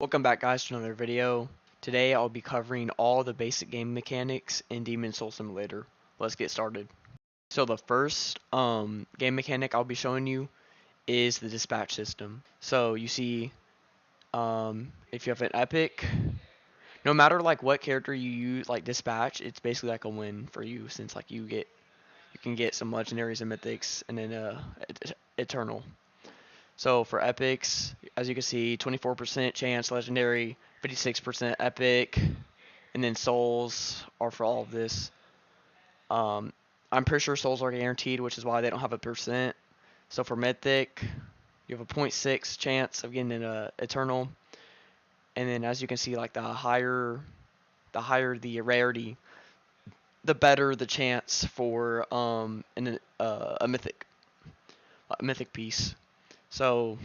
Welcome back guys to another video. Today I'll be covering all the basic game mechanics in Demon Soul Simulator. Let's get started. So the first game mechanic I'll be showing you is the dispatch system. So you see if you have an epic, no matter like what character you use like dispatch, it's basically like a win for you since like you can get some legendaries and mythics and then eternal. So for epics, as you can see, 24% chance legendary, 56% epic, and then souls are for all of this. I'm pretty sure souls are guaranteed, which is why they don't have a percent. So for mythic, you have a 0.6 chance of getting an eternal, and then as you can see, like the higher the rarity, the better the chance for a mythic piece. So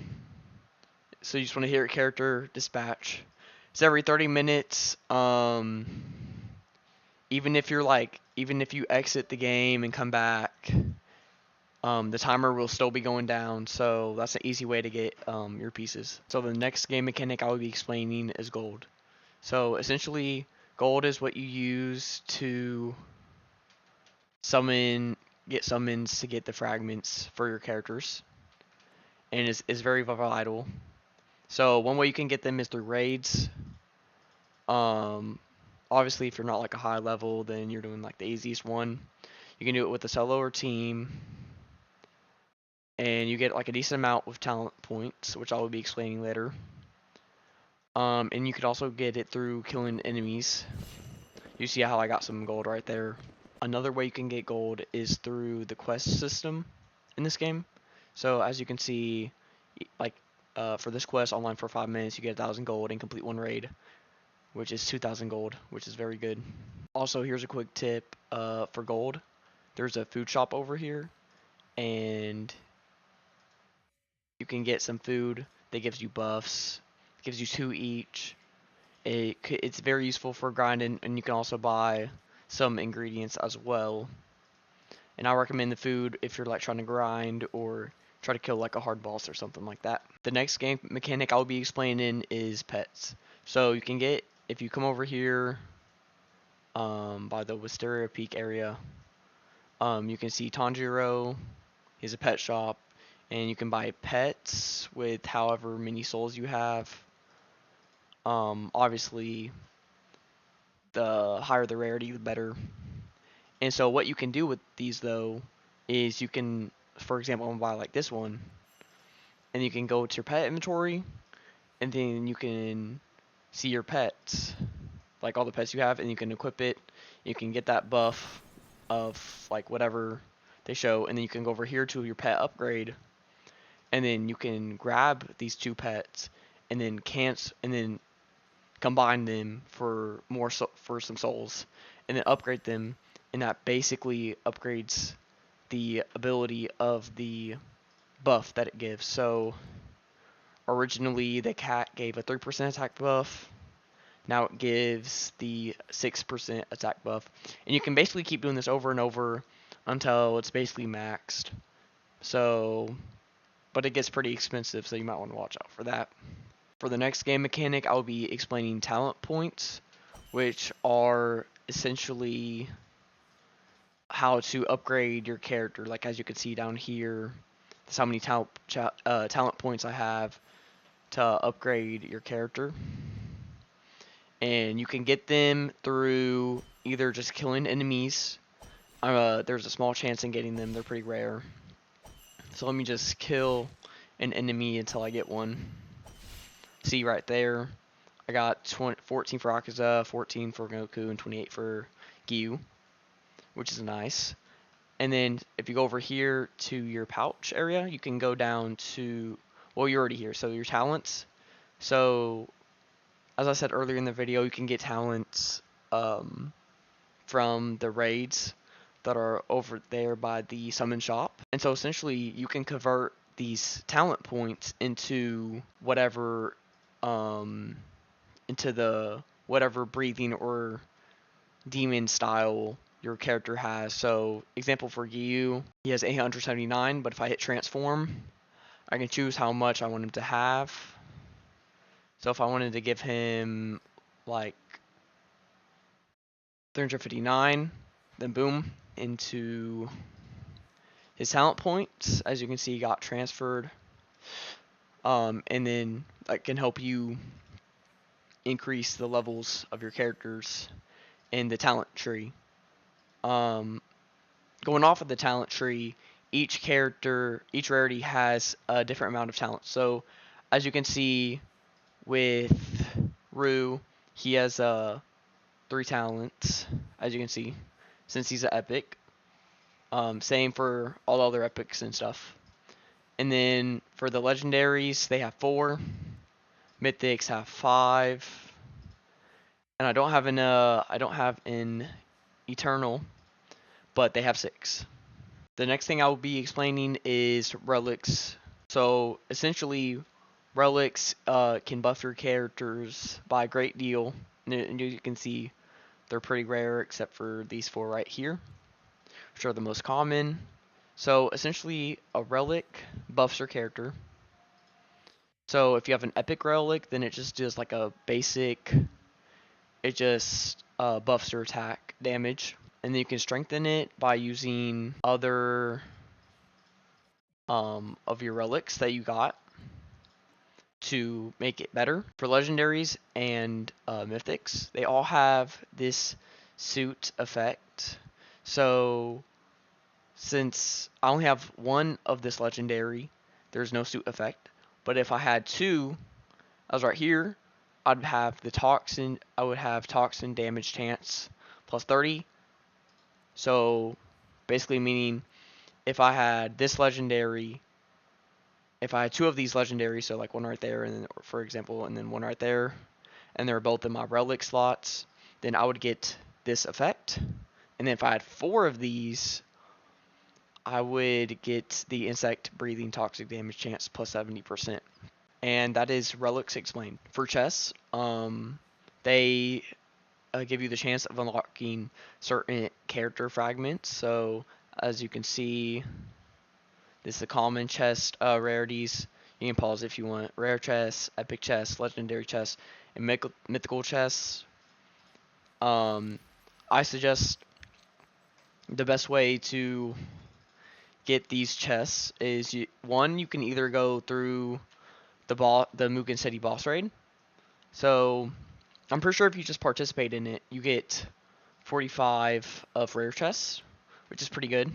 you just want to hear a character dispatch. It's every 30 minutes. Even if you exit the game and come back, the timer will still be going down. So that's an easy way to get your pieces. So the next game mechanic I will be explaining is gold. So essentially, gold is what you use to get summons to get the fragments for your characters, and is very vital. So one way you can get them is through raids. Obviously, if you're not like a high level, then you're doing like the easiest one. You can do it with a solo or team, and you get like a decent amount with talent points, which I will be explaining later. And you could also get it through killing enemies. You see how I got some gold right there. Another way you can get gold is through the quest system in this game. So as you can see, like for this quest online for 5 minutes, you get 1,000 gold and complete one raid, which is 2,000 gold, which is very good. Also, here's a quick tip for gold. There's a food shop over here, and you can get some food that gives you buffs. It gives you 2 each. It's very useful for grinding, and you can also buy some ingredients as well. And I recommend the food if you're like trying to grind or try to kill like a hard boss or something like that. The next game mechanic I'll be explaining is pets. So you can get, if you come over here by the Wisteria Peak area, you can see Tanjiro. He's a pet shop, and you can buy pets with however many souls you have. Obviously, the higher the rarity, the better. And so what you can do with these though is you can, for example, I'm gonna buy like this one, and you can go to your pet inventory, and then you can see your pets, like all the pets you have, and you can equip it. You can get that buff of like whatever they show, and then you can go over here to your pet upgrade, and then you can grab these 2 pets and then combine them for for some souls, and then upgrade them, and that basically upgrades the ability of the buff that it gives. So originally the cat gave a 3% attack buff. Now it gives the 6% attack buff, and you can basically keep doing this over and over until it's basically maxed. So, but it gets pretty expensive, so you might want to watch out for that. For the next game mechanic, I'll be explaining talent points, which are essentially how to upgrade your character. Like as you can see down here, that's how many talent points I have to upgrade your character. And you can get them through either just killing enemies. There's a small chance in getting them. They're pretty rare. So let me just kill an enemy until I get one. See right there, I got 14 for Akaza, 14 for Goku, and 28 for Gyu, which is nice. And then if you go over here to your pouch area, you can go down to, well, you're already here, so your talents. So as I said earlier in the video, you can get talents from the raids that are over there by the summon shop. And so essentially you can convert these talent points into whatever whatever breathing or demon style your character has. So example for Gyu, he has 879, but if I hit transform, I can choose how much I want him to have. So if I wanted to give him like 359, then boom, into his talent points. As you can see, he got transferred. And then that can help you increase the levels of your characters in the talent tree. Going off of the talent tree, each character, each rarity has a different amount of talent. So as you can see with Rue, he has 3 talents, as you can see, since he's an epic. Same for all other epics and stuff. And then for the legendaries, they have 4. Mythics have 5. And I don't have an eternal, but they have 6. The next thing I will be explaining is relics. So essentially, relics can buff your characters by a great deal. And you can see they're pretty rare except for these 4 right here, which are the most common. So essentially, a relic buffs your character. So if you have an epic relic, then it just does like a basic, it just buffs your attack damage. And then you can strengthen it by using other of your relics that you got to make it better. For legendaries and mythics, they all have this suit effect. So since I only have 1 of this legendary, there's no suit effect. But if I had 2, I was right here, I'd have the toxin. I would have toxin damage chance plus 30. So basically meaning if I had this legendary, if I had 2 of these legendaries, so like 1 right there, and then, for example, and then 1 right there, and they're both in my relic slots, then I would get this effect. And then if I had 4 of these, I would get the insect breathing toxic damage chance plus 70%. And that is relics explained. For chests, they give you the chance of unlocking certain character fragments. So as you can see, this is the common chest rarities. You can pause if you want. Rare chests, epic chests, legendary chests, and mythical chests. I suggest the best way to get these chests is you can either go through the Mugen City boss raid. So I'm pretty sure if you just participate in it, you get 45 of rare chests, which is pretty good.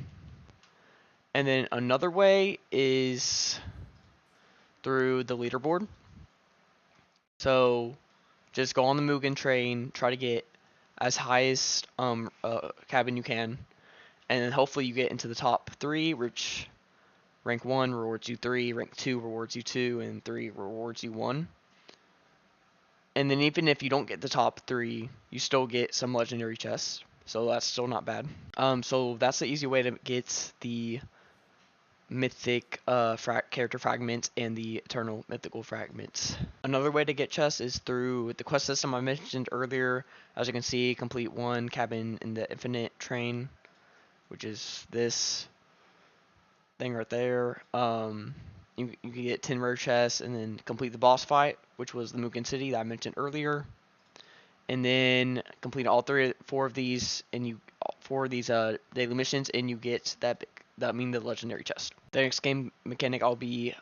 And then another way is through the leaderboard. So just go on the Mugen train, try to get as highest cabin you can, and then hopefully you get into the top 3, which rank 1 rewards you 3, rank 2 rewards you 2, and 3 rewards you 1. And then even if you don't get the top 3, you still get some legendary chests. So that's still not bad. So that's the easy way to get the mythic character fragments and the eternal mythical fragments. Another way to get chests is through the quest system I mentioned earlier. As you can see, complete 1 cabin in the infinite train, which is this thing right there. You can get 10 rare chests and then complete the boss fight, which was the Mugen City that I mentioned earlier. And then complete all 4 of these, and 4 of these daily missions, and you get the legendary chest. The next game mechanic I'll be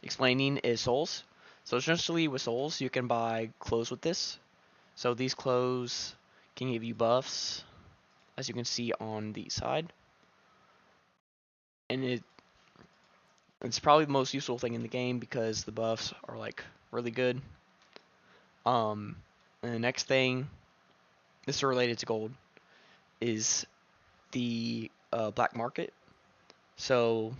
explaining is souls. So essentially with souls, you can buy clothes with this. So these clothes can give you buffs, as you can see on the side. And it's probably the most useful thing in the game because the buffs are like really good. And the next thing, this is related to gold, is the black market. So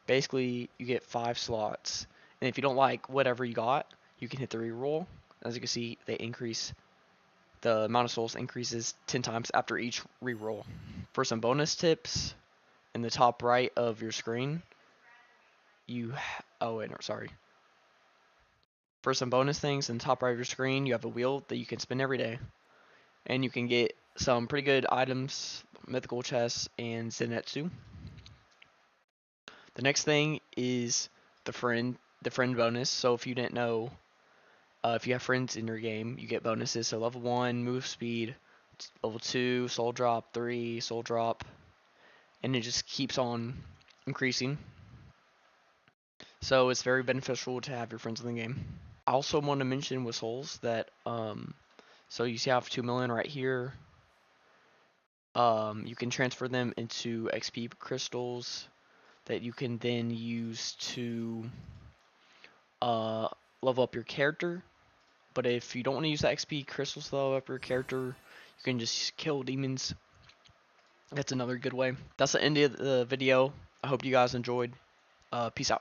basically you get 5 slots, and if you don't like whatever you got, you can hit the reroll. As you can see, the amount of souls increases 10 times after each reroll. For some bonus tips, in the top right of your screen, for some bonus things, in the top right of your screen, you have a wheel that you can spin every day. And you can get some pretty good items, mythical chests, and Zenitsu. The next thing is the friend bonus. So if you didn't know, If you have friends in your game, you get bonuses. So level 1, move speed, level 2, soul drop, 3, soul drop, and it just keeps on increasing. So it's very beneficial to have your friends in the game. I also want to mention with souls that, so you see I have 2 million right here. You can transfer them into XP crystals that you can then use to level up your character. But if you don't want to use the XP crystals to level up your character, you can just kill demons. That's another good way. That's the end of the video. I hope you guys enjoyed. Peace out.